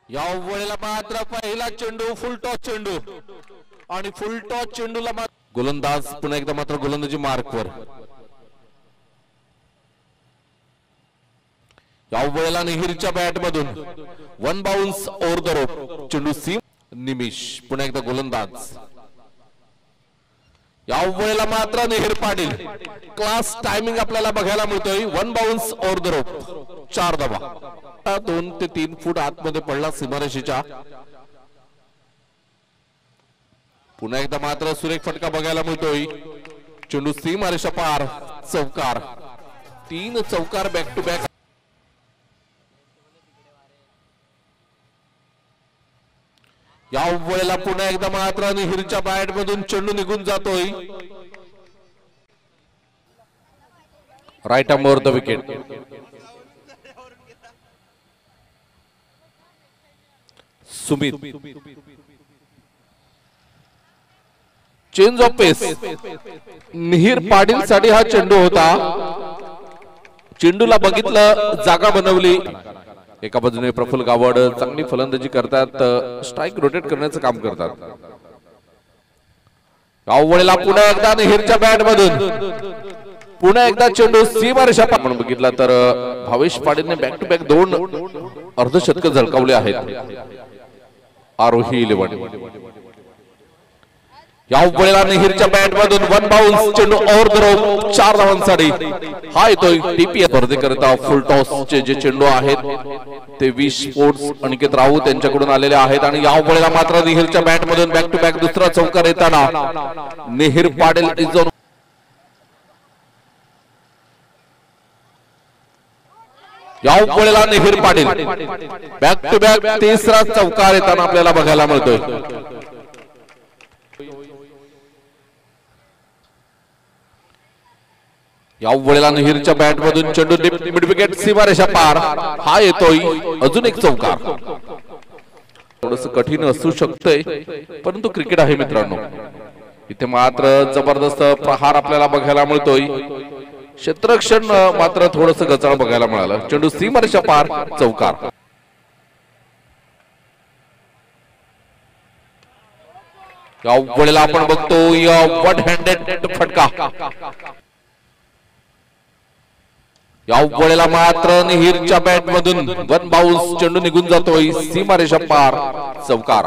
या वेळेला मात्र पहिला चेंडू फुल टॉस चेंडू आणि फुल टॉस चेंडूला गोलंदाज पुन्हा एकदा मात्र गोलंदाजी मार्कवर. या वेळेला निहिरच्या बॅट मधून one bounce over the rope चेंडू सीम. निमिष पुन्हा एकदा गोलंदाज. या वेळेला मात्र निहिर पाटील क्लास टायमिंग आपल्याला बघायला मिळतोय. One bounce over the rope 4 धावा. 2 ते 3 फूट आतमध्ये पडला सीमारेषेच्या. पुन्हा एकदा मात्र सुरेख फटका बघायला मिळतोय. चेंडू सीमारेषा पार चौकार. 3 चौकार बॅक टू बॅक. या वेळेला पुन्हा एकदा मात्र निहिरच्या बॅट मधून चेंडू निघून जातोय. Right arm over the wicket. Sumit change of pace. Nihir Patil साठी हा चेंडू होता. चेंडूला बघितलं, जागा बनवली. एका बाजूने प्रफुल्ल गावड चांगली फलंदाजी करतात, स्ट्राइक रोटेट करण्याचं काम करतात. वेळेला पुन्हा एकदा निहिरच्या बॅट मधून पुन्हा एकदा चेंडू सीमारेषा आपण बघितला तर भावेश पाटीलने बॅक टू बॅक 2 अर्धशतक झळकावले आहेत. आरोही 11. या वेळेला निहिरच्या बॅट मधून वन बाउन्स चेंडू ओव्हर द रोप 4 धावांसाठी. हा येतोय टीपीएस स्पर्धेकरिता फुल टॉस चे जे चेंडू आहेत ते 20 स्पोर्ट्स अनिकेत राऊत यांच्याकडून आलेले आहेत. आणि या वेळेला मात्र निहिरच्या बॅट मधून बॅक टू बॅक दुसरा चौकार येताना निहिर पाटील इज ऑन. या वेळेला निहिर पाटील बॅक टू बॅक तिसरा चौकार येताना आपल्याला बघायला मिळतोय. या वेळेला निहिरच्या बॅट मधून चेंडू मिड विकेट सीमारेषा पार. हा येतोय अजून एक चौकार. थोडस कठीण असू शकतंय परंतु क्रिकेट आहे मित्रांनो. इथे मात्र जबरदस्त प्रहार आपल्याला बघायला मिळतोय. क्षेत्ररक्षण मात्र थोडस गचाळ बघायला मिळालं. चेंडू सीमारेषा पार चौकार. या वेळेला आपण बघतोय वन हँडेड फटका. या वेळेला मात्र निहिरच्या बॅट मधून वन बाउन्स चेंडू निघून जातोय सीमारेषा पार चौकार.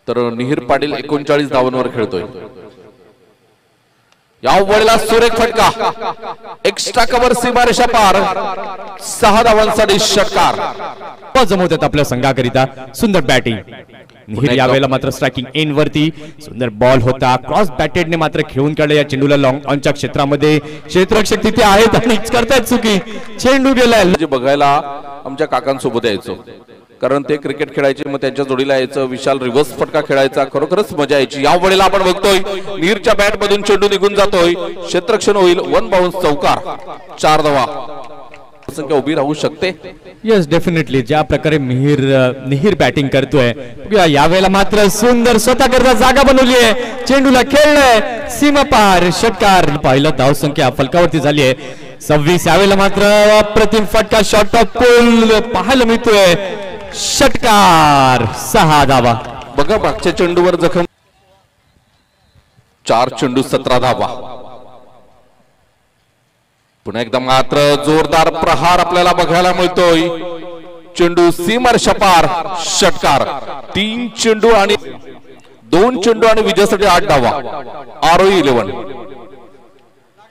तर निहिर पाटील 39 धावांवर खेळतोय. या वेळेला सुरेख फटका. एक्स्ट्रा कव्हर सीमारेषा पार 6 धावांसाठी षटकार जमवतात आपल्या संघाकरिता. सुंदर बॅटिंग. निहिर यावेळेला मात्र स्ट्रायकिंग एंड वरती सुंदर बॉल होता. क्रॉस बॅटेडने मात्र खेळून काढलं या चेंडूला लॉंग ऑनच्या क्षेत्रामध्ये. क्षेत्ररक्षक तिथे आहेत आणि करतायत चुकी. चेंडू गेलाय. बघायला आमच्या काकांसोबत यायचो कारण ते क्रिकेट खेळायचे, मग त्यांच्या जोडीला यायचं. विशाल रिव्हर्स फटका खेळायचा, खरोखरच मजा यायची. या वेळेला आपण बघतोय निहिरच्या बॅट मधून चेंडू निघून जातोय. क्षेत्ररक्षण होईल. वन बाउन्स चौकार 4 धावा. संख्या उभी राहू शकते. Yes definitely. ज्या प्रकारे निहिर बॅटिंग करतोय यावेळेला मात्र सुंदर स्वतः करता जागा बनवली आहे. चेंडूला खेळलंय सीमा पार षटकार. पहिला धाव संख्या फलकावरती झाली आहे 26. यावेळेला मात्र अप्रतिम फटका शॉर्ट ऑफ पोल पाहायला मिळतोय. षटकार 6 धावा. बघा मागच्या चेंडूवर जखम. 4 चेंडू 17 धावा. पुन्हा एकदा मात्र जोरदार प्रहार आपल्याला बघायला मिळतोय. चेंडू सीमारेषा पार षटकार. 3 चेंडू आणि 2 चेंडू आणि विजयासाठी 8 धावा. आरोही 11.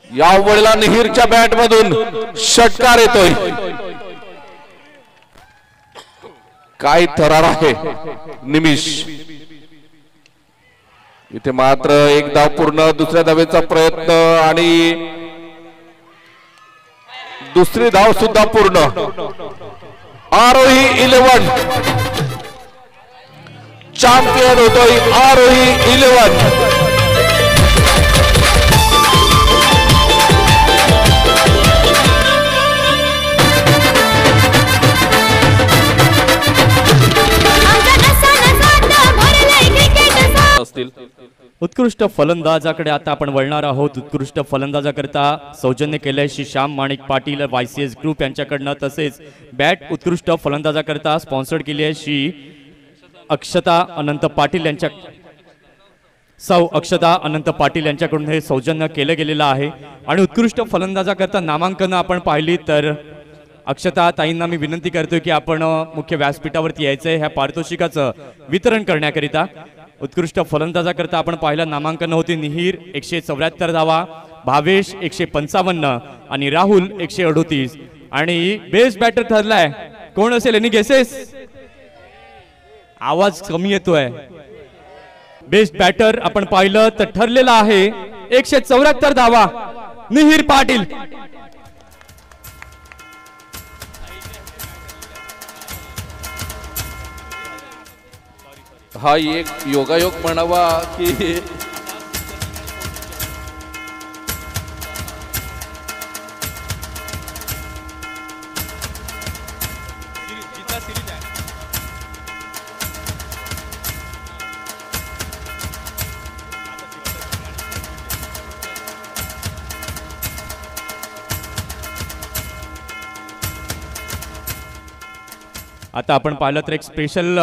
या वेळेला निहिरच्या बॅट मधून षटकार येतोय. काय थरार आहे. निमिष इथे मात्र एक धाव पूर्ण. दुसऱ्या धावेचा प्रयत्न आणि दुसरी धाव सुद्धा पूर्ण. आरोही 11 चॅम्पियन होतोय. आरोही 11. उत्कृष्ट उत्कृष्ट फलंदाजाकडे आता आपण वळणार आहोत. उत्कृष्ट फलंदाजाकरता सौजन्य केलंय श्री श्याम माणिक पाटील YCS ग्रुप यांच्याकडनं. तसेच बॅट उत्कृष्ट फलंदाजाकरता स्पॉन्सर्ड केली आहे श्री अक्षता अनंत पाटील यांच्या सौ अक्षता अनंत पाटील यांच्याकडून हे सौजन्य केलं गेलेलं आहे. आणि उत्कृष्ट फलंदाजाकरता नामांकन आपण पाहिली तर अक्षता ताईंना मी विनंती करतोय की आपण मुख्य व्यासपीठावरती यायचंय ह्या पारितोषिकाचं वितरण करण्याकरिता. उत्कृष्ट फलंदाजाकरता आपण पाहिलं नामांकन होती निहीर 174 धावा, भावेश 155 आणि राहुल 138. आणि बेस्ट बॅटर ठरलाय कोण असेल? Any guesses? आवाज कमी येतोय. बेस्ट बॅटर आपण पाहिलं तर ठरलेला आहे 174 धावा निहीर पाटील. हा एक योगायोग म्हणावा की आता आपण पाहिलं तर एक स्पेशल